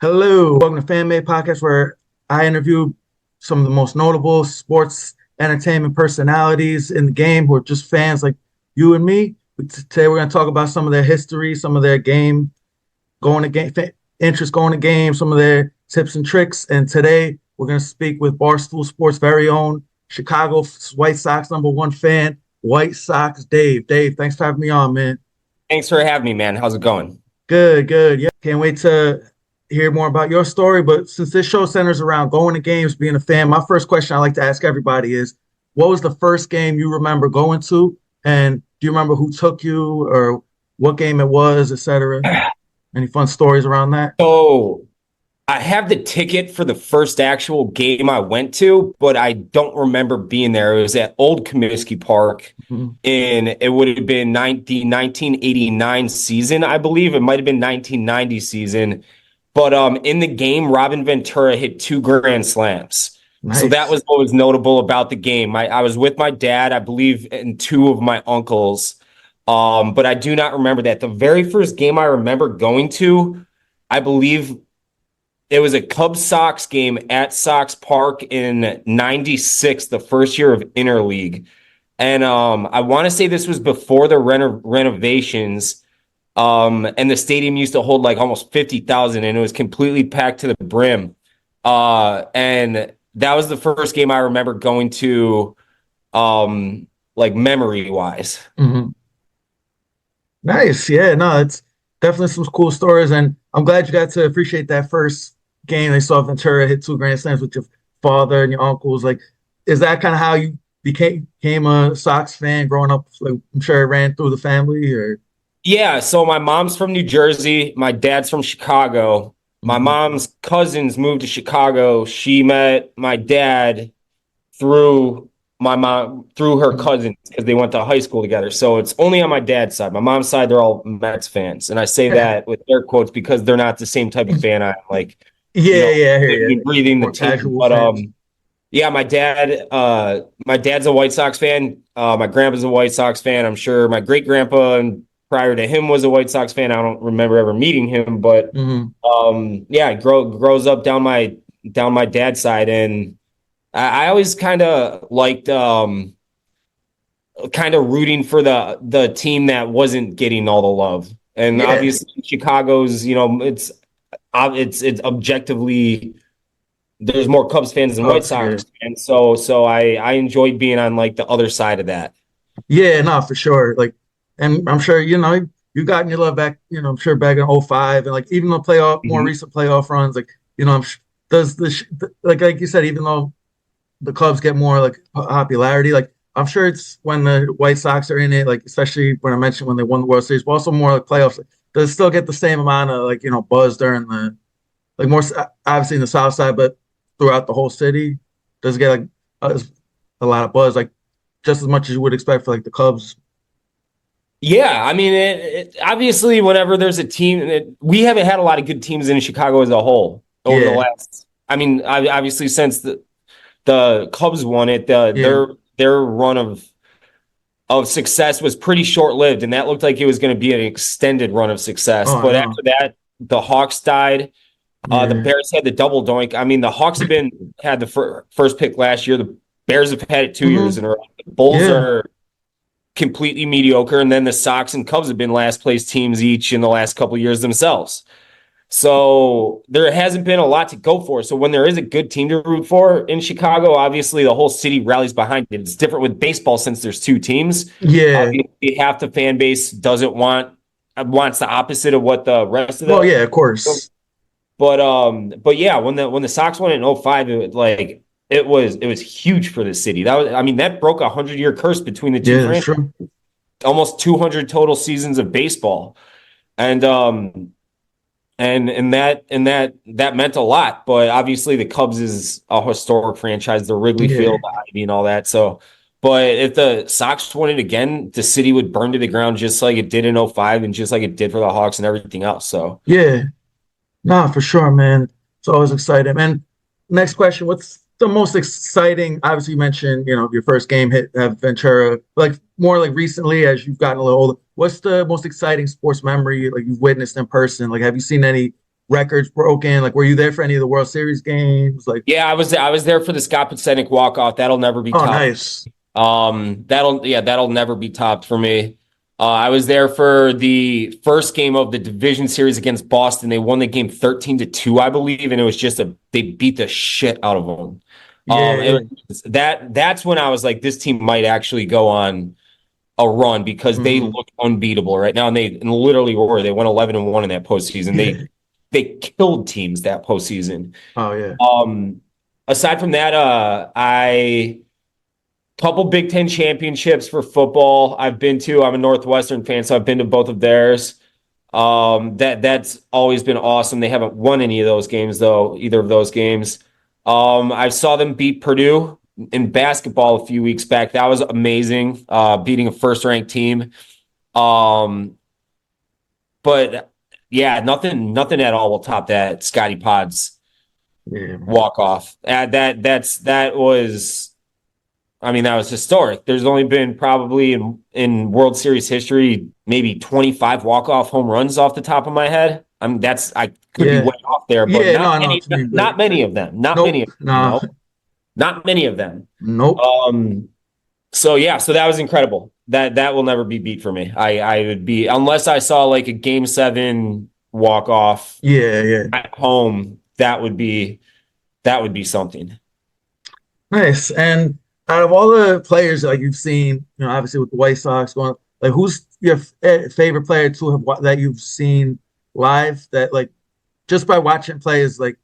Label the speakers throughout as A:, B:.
A: Hello, welcome to Fan Made Podcast, where I interview some of the most notable sports entertainment personalities in the game who are just fans like you and me. Today, we're going to talk about some of their history, some of their game, going to game, interest going to games, some of their tips and tricks. And today, we're going to speak with Barstool Sports' very own Chicago White Sox #1 fan, White Sox Dave. Dave, thanks for having me on, man.
B: Thanks for having me, man. How's it going?
A: Good, good. Yeah, can't wait to hear more about your story. But since this show centers around going to games, being a fan, my first question I like to ask everybody is, what was the first game you remember going to? And do you remember who took you or what game it was, etc.? Any fun stories around that?
B: So I have the ticket for the first actual game I went to, but I don't remember being there. It was at Old Comiskey Park, and it would have been the 1989 season, I believe. It might have been 1990 season. But in the game, Robin Ventura hit 2 grand slams.
A: Nice.
B: So that was what was notable about the game. I was with my dad, I believe, and 2 of my uncles. But I do not remember that. The very first game I remember going to, I believe it was a Cubs Sox game at Sox Park in '96, the first year of Interleague. And I want to say this was before the renovations. And the stadium used to hold like almost 50,000, and it was completely packed to the brim. And that was the first game I remember going to, like memory wise.
A: Mm-hmm. Nice. Yeah, no, it's definitely some cool stories. And I'm glad you got to appreciate that first game. They saw Ventura hit 2 grand slams with your father and your uncles. Like, is that kind of how you became a Sox fan growing up? Like, I'm sure it ran through the family or.
B: Yeah, so my mom's from New Jersey. My dad's from Chicago. My mom's cousins moved to Chicago. She met my dad through her cousins because they went to high school together. So it's only on my dad's side. My mom's side, they're all Mets fans. And I say that with air quotes because they're not the same type of fan I'm like.
A: Yeah, I hear you.
B: Breathing the team. But yeah, my dad's a White Sox fan. My grandpa's a White Sox fan. I'm sure my great grandpa and prior to him was a White Sox fan. I don't remember ever meeting him, but yeah, grows up down my dad's side, and I always kind of liked kind of rooting for the team that wasn't getting all the love. And obviously Chicago's, it's objectively there's more Cubs fans than White Sox fans, so I enjoyed being on like the other side of that.
A: Yeah, no, for sure. Like, and I'm sure, you got your love back, I'm sure back in '05 and like even the more recent playoff runs, like, does like you said, even though the Cubs get more like popularity, like I'm sure it's when the White Sox are in it, like especially when I mentioned when they won the World Series, but also more like playoffs, like, does it still get the same amount of like, buzz during the, like more obviously in the South Side, but throughout the whole city, does it get like a lot of buzz, like just as much as you would expect for like the Cubs?
B: Yeah, I mean, it obviously, whenever there's a team, we haven't had a lot of good teams in Chicago as a whole over the last. I mean, obviously, since the Cubs won it, their run of success was pretty short lived, and that looked like it was going to be an extended run of success. But after that, the Hawks died. The Bears had the double doink. I mean, the Hawks had the first pick last year. The Bears have had it 2 years in a row. The Bulls are completely mediocre, and then the Sox and Cubs have been last place teams each in the last couple of years themselves. So there hasn't been a lot to go for. So when there is a good team to root for in Chicago, obviously the whole city rallies behind it. It's different with baseball since there's 2 teams.
A: Yeah,
B: obviously, half the fan base wants the opposite of what the rest of the.
A: Well, yeah, of course.
B: But yeah, when the Sox won in '05, it was huge for the city. That broke a 100-year curse between the two franchises. Almost 200 total seasons of baseball, and that meant a lot. But obviously, the Cubs is a historic franchise, the Wrigley Field, Ivy, and all that. So, but if the Sox won it again, the city would burn to the ground just like it did in '05, and just like it did for the Hawks and everything else. So
A: yeah, nah, for sure, man. It's always exciting. And next question: what's the most exciting? Obviously, you mentioned your first game hit Ventura. Like more like recently, as you've gotten a little older, what's the most exciting sports memory like you've witnessed in person? Like, have you seen any records broken? Like, were you there for any of the World Series games? Like,
B: Yeah, I was there for the Scott Podsednik walk-off. That'll never be
A: oh,
B: topped.
A: nice.
B: That'll never be topped for me. I was there for the first game of the division series against Boston. They won the game 13-2, I believe, and it was just they beat the shit out of them.
A: Yeah, yeah.
B: That's when I was like, this team might actually go on a run because they look unbeatable right now, and they literally were. They went 11-1 in that postseason.
A: Yeah.
B: They killed teams that postseason.
A: Oh, yeah.
B: Aside from that, I couple Big Ten championships for football I've been to. I'm a Northwestern fan, so I've been to both of theirs. That's always been awesome. They haven't won any of those games, though, either of those games. I saw them beat Purdue in basketball a few weeks back. That was amazing, beating a first-ranked team. But yeah, nothing at all will top that Scotty Pods walk-off. That was. I mean, that was historic. There's only been probably in World Series history, maybe 25 walk-off home runs off the top of my head. I mean, I could be way off there, but not many of them. Not many of them. No. Not many of them.
A: Nope.
B: So that was incredible. That will never be beat for me. I would be, unless I saw like a Game 7 walk-off at home, that would be something.
A: Nice. And out of all the players like you've seen, obviously with the White Sox going, like who's your favorite player that you've seen live that like just by watching play is like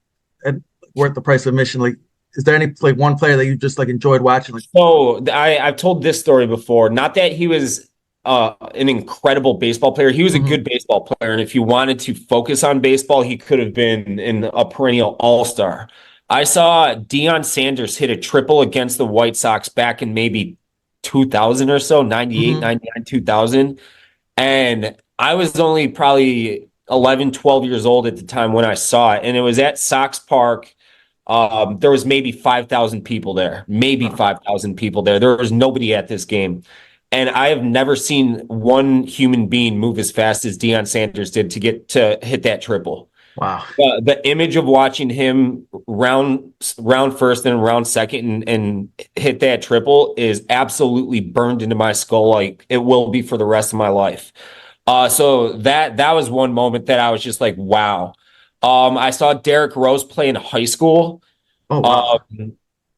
A: worth the price of admission? Like, is there any like one player that you just like enjoyed watching? Like,
B: so I've told this story before. Not that he was an incredible baseball player. He was a good baseball player, and if you wanted to focus on baseball, he could have been a perennial all-star. I saw Deion Sanders hit a triple against the White Sox back in maybe 2000 or so, 98, 99, 2000. And I was only probably 11, 12 years old at the time when I saw it. And it was at Sox Park. There was maybe 5,000 people there, maybe 5,000 people there. There was nobody at this game. And I have never seen one human being move as fast as Deion Sanders did to hit that triple.
A: Wow.
B: The image of watching him round first and round second and hit that triple is absolutely burned into my skull, like it will be for the rest of my life. So that was one moment that I was just like, wow. I saw Derrick Rose play in high school.
A: Oh, wow.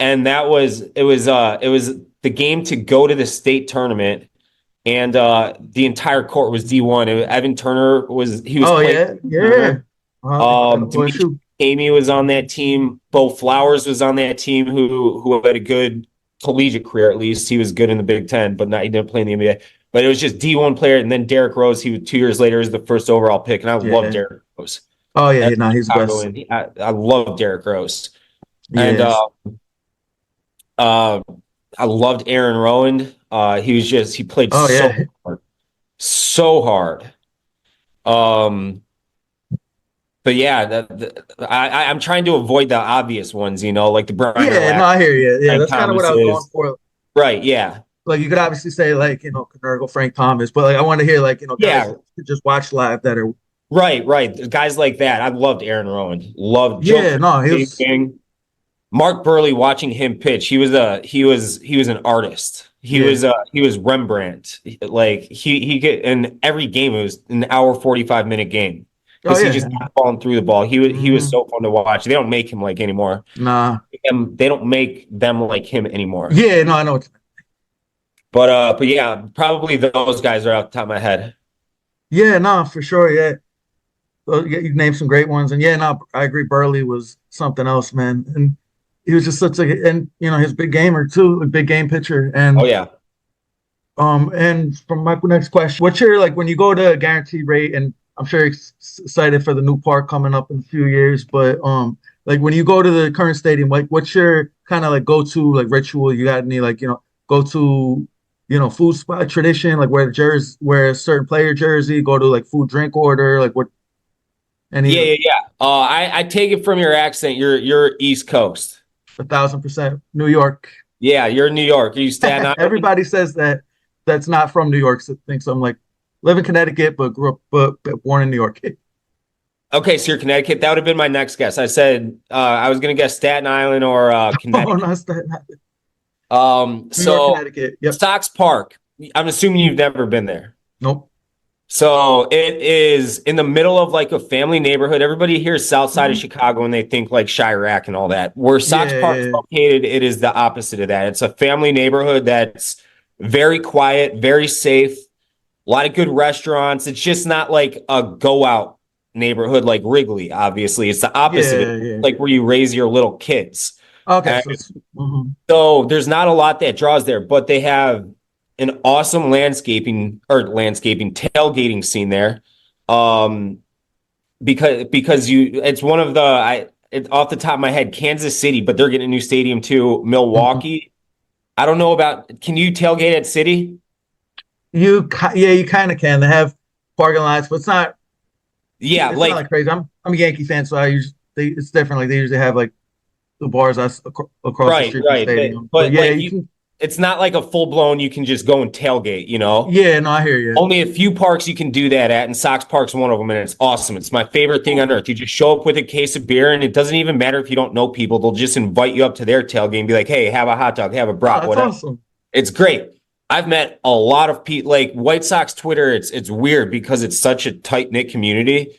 B: And it was the game to go to the state tournament, and the entire court was D1. Evan Turner was playing.
A: Oh, yeah.
B: Dimitri Amy was on that team. Bo Flowers was on that team, who had a good collegiate career. At least he was good in the Big Ten, but he didn't play in the NBA. But it was just D1 player, and then Derrick Rose. He was 2 years later as the first overall pick, and I love Derrick Rose.
A: Oh yeah, he's the
B: best. I love Derrick Rose,
A: yes.
B: And I loved Aaron Rowand. He played so hard. But yeah, I'm trying to avoid the obvious ones, like the Brian.
A: I hear you. Yeah, that's kind of what I was going for.
B: Right. Yeah.
A: Like you could obviously say like Konerko, Frank Thomas, but like I want to hear like guys to just watch live that are
B: right. Guys like that. I loved Aaron Rowand. Loved.
A: He was.
B: Mark Burley, watching him pitch, he was an artist. He was Rembrandt. Like he get in every game. It was an hour 45-minute game. Because he just kept falling through the ball. He was so fun to watch. They don't make him like anymore.
A: Nah.
B: They don't make them like him anymore.
A: Yeah, no, I know.
B: But yeah, probably those guys are off the top of my head.
A: Yeah, no, for sure. Yeah. Well, you named some great ones. And I agree. Burley was something else, man. And he was just his big gamer too, a big game pitcher. And and from my next question, what's your when you go to guaranteed rate, and I'm sure you're excited for the new park coming up in a few years, but when you go to the current stadium, what's your kind of go-to ritual? You got any go-to food spot tradition, wear a certain player jersey, go to food drink order, what?
B: Yeah. I take it from your accent. You're East Coast.
A: 1,000% New York.
B: Yeah, you're New York. Are you Staten Island?
A: Everybody says that's not from New York. So thinks I'm live in Connecticut, but grew up, but born in New York.
B: Okay, so you're Connecticut. That would have been my next guess. I said I was going to guess Staten Island or
A: Oh,
B: Connecticut.
A: no, it's not. New York,
B: So
A: Connecticut. Yep.
B: Sox Park. I'm assuming you've never been there.
A: Nope.
B: So it is in the middle of like a family neighborhood. Everybody hears south side of Chicago and they think like Chirac and all that. Where Sox
A: Yeah,
B: Park's
A: yeah,
B: located, it is the opposite of that. It's a family neighborhood that's very quiet, very safe, a lot of good restaurants. It's just not like a go out neighborhood like Wrigley, obviously. It's the opposite,
A: yeah, yeah.
B: like where you raise your little kids.
A: Okay,
B: And
A: so it's
B: so there's not a lot that draws there, but they have an awesome landscaping tailgating scene there. Um, because it's one of off the top of my head, Kansas City, but they're getting a new stadium too. Milwaukee. I don't know about, can you tailgate at City?
A: you kind of can. They have parking lots, but
B: Yeah,
A: it's not like crazy. I'm a Yankee fan, so it's different. Like they usually have like the bars across the street from the stadium. But yeah,
B: like
A: you can.
B: it's not like a full blown, you can just go and tailgate, you know?
A: Yeah, no, I hear you.
B: Only a few parks you can do that at, and Sox Park's one of them, and it's awesome. It's my favorite thing on earth. You just show up with a case of beer, and it doesn't even matter if you don't know people. They'll just invite you up to their tailgate and be like, hey, have a hot dog, have a brat,
A: That's
B: whatever.
A: awesome.
B: It's great. I've met a lot of people, like White Sox Twitter. It's weird because it's such a tight knit community.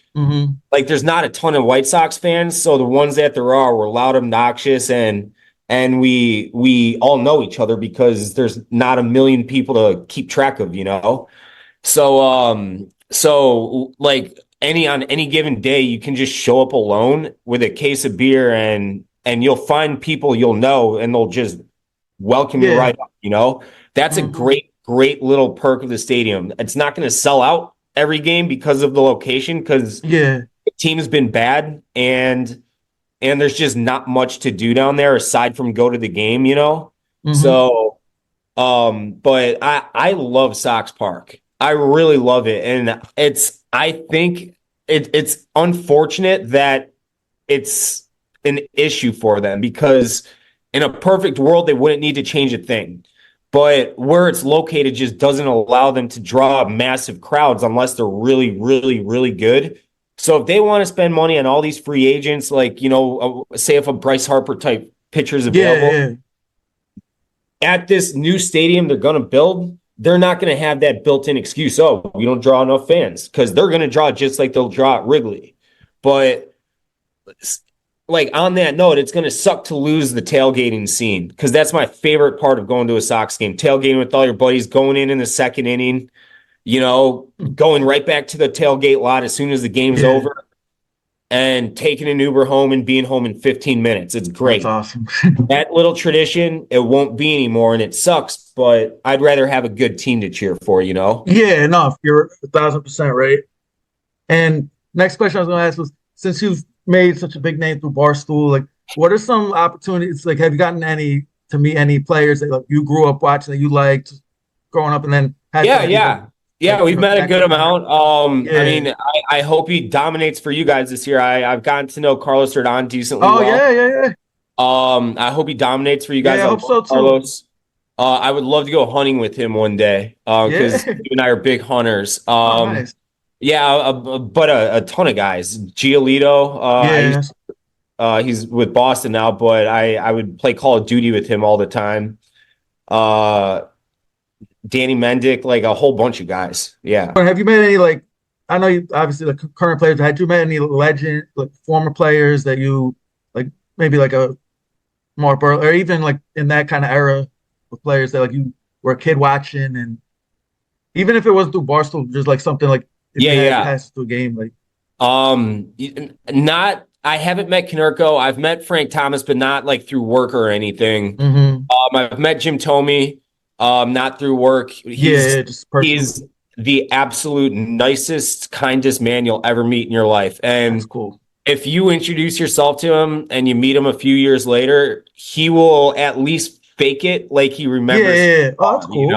B: Like there's not a ton of White Sox fans, so the ones that there are were loud, obnoxious, and we all know each other because there's not a million people to keep track of, you know. So like on any given day, you can just show up alone with a case of beer and you'll find people you'll know and they'll just welcome you right up, you know. That's a great little perk of the stadium. It's not going to sell out every game because of the location, because the team's been bad and there's just not much to do down there aside from go to the game, you know. So but I love Sox Park. I really love it. And I think it's unfortunate that it's an issue for them, because in a perfect world they wouldn't need to change a thing. But where it's located just doesn't allow them to draw massive crowds unless they're really, really, really good. So if they want to spend money on all these free agents, like, you know, say if a Bryce Harper type pitcher is available at this new stadium they're going to build, they're not going to have that built-in excuse, oh, we don't draw enough fans, because they're going to draw just like they'll draw at Wrigley. But like on that note, it's going to suck to lose the tailgating scene, because that's my favorite part of going to a Sox game. Tailgating with all your buddies, going in the second inning, you know, going right back to the tailgate lot as soon as the game's over, and taking an Uber home and being home in 15 minutes. It's great.
A: That's awesome.
B: That little tradition, it won't be anymore, and it sucks, but I'd rather have a good team to cheer for, you know?
A: Yeah, enough. You're 1,000% right. And next question I was going to ask was, since you've made such a big name through Barstool, like, what are some opportunities? Like, have you gotten to meet any players that like you grew up watching that you liked growing up, and then
B: we've met a good amount.
A: Yeah.
B: I mean, I hope he dominates for you guys this year. I've gotten to know Carlos Rodon decently
A: Oh,
B: well.
A: yeah.
B: I hope he dominates for you guys.
A: Yeah, I hope so too.
B: Carlos. I would love to go hunting with him one day, because you and I are big hunters.
A: Nice.
B: Yeah, but a ton of guys. Giolito, he's with Boston now, but I would play Call of Duty with him all the time. Danny Mendick, like a whole bunch of guys. Yeah.
A: But have you met any, like, I know you obviously like current players, but had you met any legend, like former players that you like, maybe like a Mark Burley, or even like in that kind of era of players that like you were a kid watching, and even if it was through Barstool, just like something like passed through a game, like
B: I haven't met Konerko. I've met Frank Thomas, but not like through work or anything. I've met Jim Thome, not through work. He's the absolute nicest, kindest man you'll ever meet in your life. And
A: that's cool.
B: If you introduce yourself to him and you meet him a few years later, he will at least fake it like he remembers.
A: Yeah. Oh, that's cool.
B: You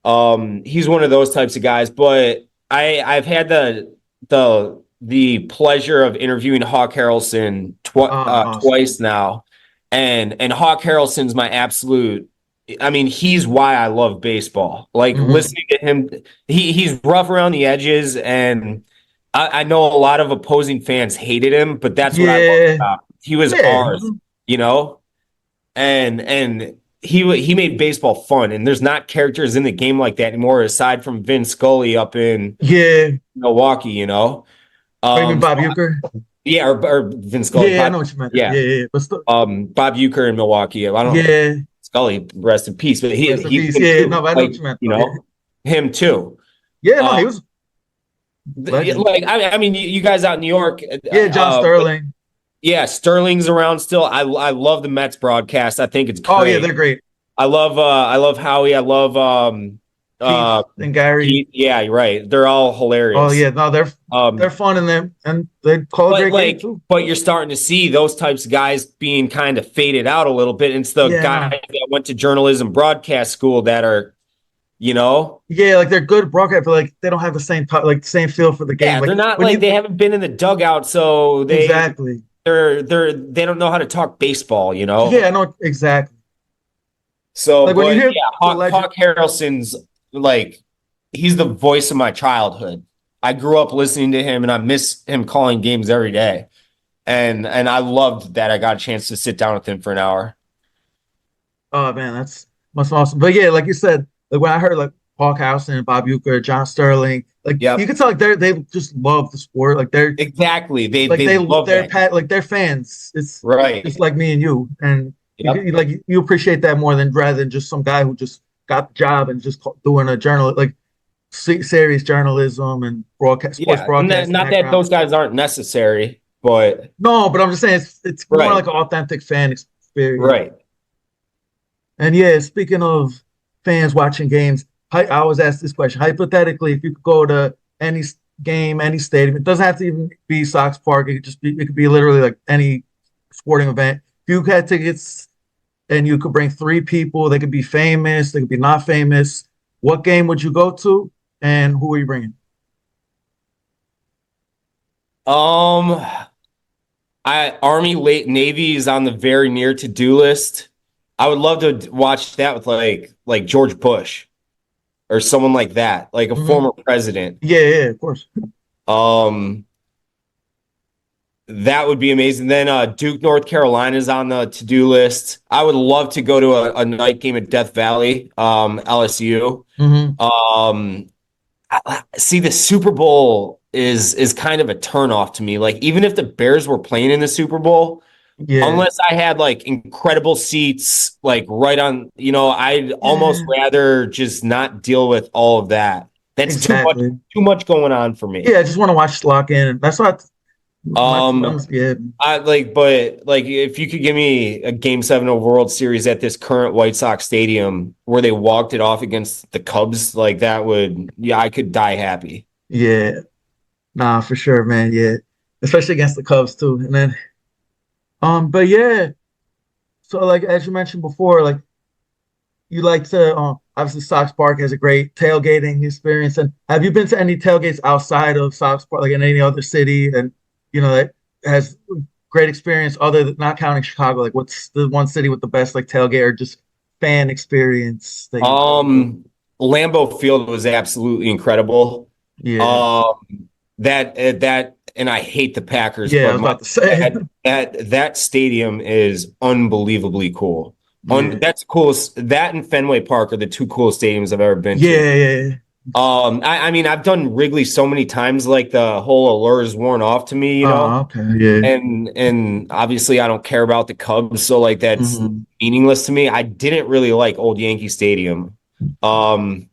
B: know, he's one of those types of guys. But I've had the pleasure of interviewing Hawk Harrelson twice now, and Hawk Harrelson's my absolute. I mean, he's why I love baseball. Like listening to him, he's rough around the edges, and I know a lot of opposing fans hated him, but that's what I loved
A: Yeah,
B: about him. He was
A: yeah,
B: ours, you know, and he made baseball fun. And there's not characters in the game like that anymore, aside from Vin Scully up in
A: yeah.
B: Milwaukee, you know.
A: Oh, you mean
B: So
A: Bob Uecker?
B: yeah, or Vin Scully,
A: Yeah, I
B: Bob,
A: know what you meant.
B: yeah,
A: Yeah, yeah, but still,
B: Bob Uecker in Milwaukee. I don't
A: yeah.
B: Scully, rest in peace, but
A: Rest in
B: he's
A: peace.
B: good
A: Yeah,
B: too.
A: no, I know what
B: Like
A: you meant
B: you
A: though. Yeah,
B: know, him too.
A: yeah, no,
B: Um,
A: he was legend.
B: like I mean, you guys out in New York,
A: Yeah, John Sterling.
B: yeah, Sterling's around still. I love the Mets broadcast. I think it's
A: Oh yeah,
B: great.
A: they're great.
B: I love Howie. I love
A: Keith and Gary.
B: Pete. Yeah, you're right. They're all
A: Oh
B: hilarious.
A: yeah, no, they're fun and they call a
B: But
A: great game
B: like,
A: too.
B: but you're starting to see those types of guys being kind of faded out a little bit. It's the
A: Yeah, no.
B: guys that went to journalism broadcast school that are, you know,
A: Yeah, like they're good broadcast, but like they don't have the same like the same feel for the game.
B: yeah,
A: Like
B: they're not
A: when
B: like
A: you
B: they haven't been in the dugout, so
A: exactly.
B: they don't know how to talk baseball, you
A: Yeah,
B: know.
A: I know exactly.
B: So,
A: Like when you
B: but
A: hear
B: yeah,
A: the legend.
B: Hawk Harrelson's like he's the voice of my childhood. I grew up listening to him, and I miss him calling games every day. And I loved that I got a chance to sit down with him for an hour.
A: Oh man, that's awesome. But yeah, like you said, like when I heard like Paul Howson, Bob Uecker, John Sterling, like you
B: Yep,
A: can tell like they just love the sport. Like they're
B: exactly.
A: like
B: They love
A: they're
B: that,
A: pat like they're fans. It's just
B: right?
A: like me and you, and
B: Yep.
A: like you appreciate that more than rather than just some guy who just got the job and just doing a journal like serious journalism and broadcast sports
B: Yeah,
A: broadcasting
B: not that
A: background.
B: those guys aren't necessary, but
A: No, but I'm just saying it's more
B: right,
A: like an authentic fan experience.
B: right.
A: And yeah, speaking of fans watching games, I always ask this question. Hypothetically, if you could go to any game, any stadium, it doesn't have to even be Sox Park. It could be literally like any sporting event. If you had tickets and you could bring three people, they could be famous, they could be not famous. What game would you go to, and who are you bringing?
B: Um, I Army late Navy is on the very near to do list. I would love to watch that with like George Bush or someone like that, like a
A: Hmm.
B: former president.
A: Yeah, yeah, of course.
B: Um, that would be amazing. Then Duke, North Carolina is on the to-do list. I would love to go to a night game at Death Valley, LSU.
A: Hmm.
B: Um, see, the Super Bowl is kind of a turnoff to me. Like, even if the Bears were playing in the Super Bowl,
A: Yeah,
B: unless I had like incredible seats, like right on, I'd almost
A: yeah,
B: rather just not deal with all of that. That's
A: exactly.
B: too much going on for me.
A: Yeah, I just want to watch lock in. That's what
B: Um,
A: yeah.
B: but like if you could give me a game 7 of World Series at this current White Sox stadium where they walked it off against the Cubs, like that would, yeah, I could die happy.
A: Yeah, nah, for sure, man. Yeah, especially against the Cubs too. And then, but yeah. So like as you mentioned before, like you like to, obviously Sox Park has a great tailgating experience. And have you been to any tailgates outside of Sox Park, like in any other city, and that has great experience other than not counting Chicago? Like, what's the one city with the best like tailgate or just fan experience that you've been to?
B: Lambeau Field was absolutely incredible.
A: Yeah,
B: Um, that and I hate the Packers,
A: yeah, I
B: but
A: was about to say.
B: that stadium is unbelievably cool.
A: Yeah,
B: That's coolest. That and Fenway Park are the two coolest stadiums I've ever been to.
A: yeah, yeah.
B: I mean, I've done Wrigley so many times, like the whole allure is worn off to me,
A: Oh, okay, yeah.
B: and obviously I don't care about the Cubs, so like that's
A: Hmm.
B: meaningless to me. I didn't really like old Yankee Stadium. Um,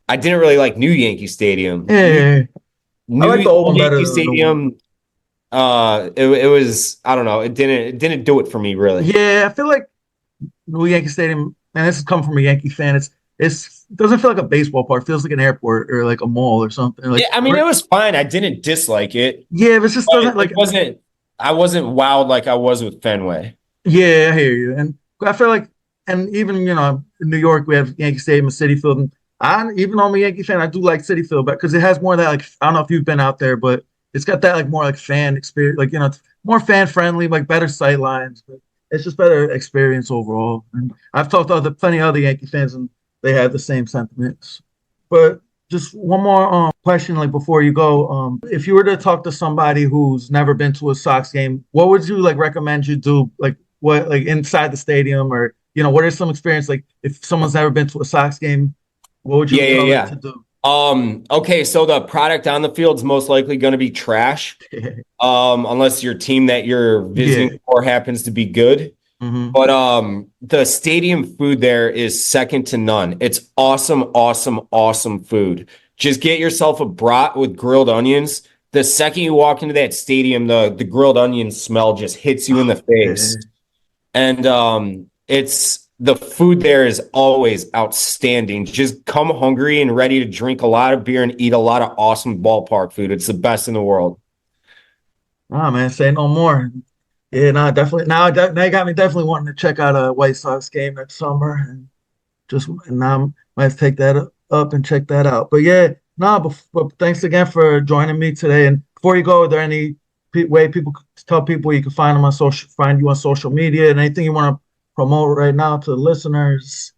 B: I didn't really like New Yankee Stadium.
A: Yeah, yeah, yeah. I like the old
B: Old
A: one better
B: Yankee
A: than the new one.
B: Stadium. It was, I don't know. It didn't do it for me really.
A: Yeah, I feel like New Yankee Stadium, and this has come from a Yankee fan. It doesn't feel like a baseball park. It feels like an airport or like a mall or something. Like
B: Yeah, I mean, it was fine. I didn't dislike it,
A: yeah, but it just
B: but
A: doesn't like.
B: I wasn't wowed like I was with Fenway.
A: Yeah, I hear you, and I feel like, and even in New York we have Yankee Stadium and City Field. And even though I'm a Yankee fan, I do like City Field, but because it has more of that like I don't know if you've been out there, but it's got that like more like fan experience, like it's more fan friendly, like better sight lines, but it's just better experience overall. And I've talked to plenty of other Yankee fans, and they have the same sentiments. But just one more question, like before you go. If you were to talk to somebody who's never been to a Sox game, what would you like recommend you do? Like what, like inside the stadium, or what are some experience? Like if someone's never been to a Sox game, what would you tell them to do?
B: Okay, so the product on the field is most likely going to be trash, unless your team that you're
A: Yeah.
B: visiting for happens to be good.
A: Hmm.
B: But the stadium food there is second to none. It's awesome, awesome, awesome food. Just get yourself a brat with grilled onions. The second you walk into that stadium, the grilled onion smell just hits you in the
A: Yeah.
B: face. And it's the food there is always outstanding. Just come hungry and ready to drink a lot of beer and eat a lot of awesome ballpark food. It's the best in the world.
A: Oh man, say no more. Yeah, no, definitely. Now you got me definitely wanting to check out a White Sox game next summer, and now I might have to take that up and check that out. But yeah, no, but thanks again for joining me today. And before you go, are there any way people tell people you can find you on social media, and anything you want to promote right now to the listeners?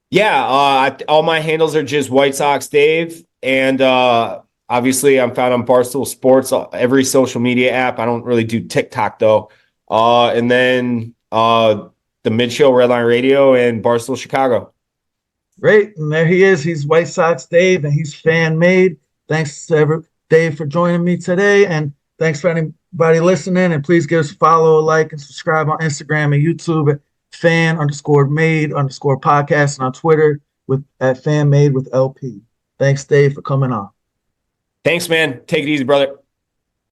B: Yeah, all my handles are just White Sox Dave, and obviously I'm found on Barstool Sports, every social media app. I don't really do TikTok though. And then the Mid Show, Redline Radio, and Barstool Chicago.
A: Great, and there he is. He's White Sox Dave, and he's fan made. Thanks to Dave for joining me today, and thanks for anybody listening. And please give us a follow, like, and subscribe on Instagram and YouTube at fan_made_podcast, and on Twitter at fanmade with LP. Thanks, Dave, for coming on.
B: Thanks, man. Take it easy, brother.